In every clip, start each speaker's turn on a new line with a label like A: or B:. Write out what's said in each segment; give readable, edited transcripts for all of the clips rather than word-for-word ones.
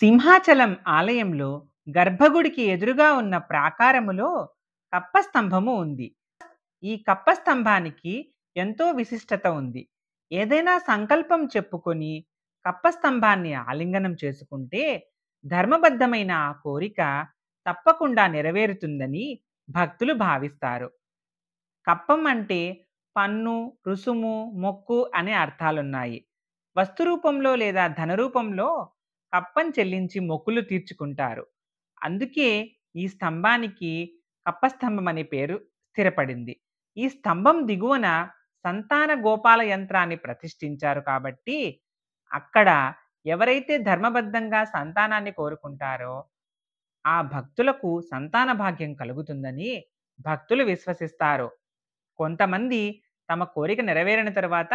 A: సింహాచలం ఆలయంలో గర్భగుడికి ఎదురుగా ఉన్న ప్రాకారములో కప్పస్తంభము ఉంది. ఈ కప్పస్తంభానికి ఎంతో విశిష్టత ఉంది. ఏదైనా సంకల్పం చెప్పుకొని కప్పస్తంభాన్ని ఆలింగనం చేసుకుంటే ధర్మబద్ధమైన ఆ కోరిక తప్పకుండా నెరవేరుతుందని భక్తులు భావిస్తారు. కప్పం అంటే పన్ను, రుసుము, మొక్కు అనే అర్థాలున్నాయి. వస్తు రూపంలో లేదా ధన రూపంలో కప్పం చెల్లించి మొక్కులు తీర్చుకుంటారు. అందుకే ఈ స్తంభానికి కప్పస్తంభం అనే పేరు స్థిరపడింది. ఈ స్తంభం దిగువన సంతాన గోపాల యంత్రాన్ని ప్రతిష్ఠించారు కాబట్టి అక్కడ ఎవరైతే ధర్మబద్ధంగా సంతానాన్ని కోరుకుంటారో ఆ భక్తులకు సంతాన భాగ్యం కలుగుతుందని భక్తులు విశ్వసిస్తారు. కొంతమంది తమ కోరిక నెరవేరిన తరువాత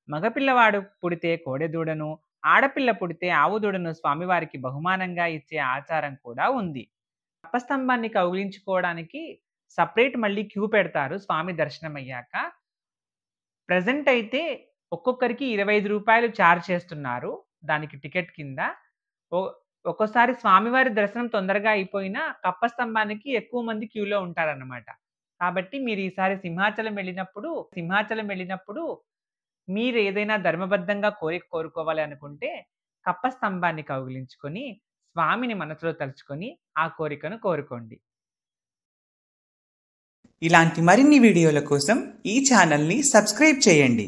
A: మగపిల్లవాడు పుడితే కోడెదూడను, ఆడపిల్ల పుడితే ఆవు దూడను స్వామివారికి బహుమానంగా ఇచ్చే ఆచారం కూడా ఉంది. అప్పస్తంభాన్ని కౌగిలించుకోవడానికి సెపరేట్ మళ్ళీ క్యూ పెడతారు స్వామి దర్శనమయ్యాక. ప్రెజెంట్ అయితే ఒక్కొక్కరికి రూ. 25 చార్జ్ చేస్తున్నారు దానికి టికెట్ కింద. ఒ ఒక్కోసారి స్వామివారి దర్శనం తొందరగా అయిపోయినా కప్పస్తంభానికి ఎక్కువ మంది క్యూలో ఉంటారన్నమాట. కాబట్టి మీరు ఈసారి సింహాచలం వెళ్ళినప్పుడు మీరు ఏదైనా ధర్మబద్ధంగా కోరిక కోరుకోవాలి అనుకుంటే కప్పస్తంభాన్ని కౌగిలించుకొని స్వామిని మనసులో తలుచుకొని ఆ కోరికను కోరుకోండి.
B: ఇలాంటి మరిన్ని వీడియోల కోసం ఈ ఛానల్ని సబ్స్క్రైబ్ చేయండి.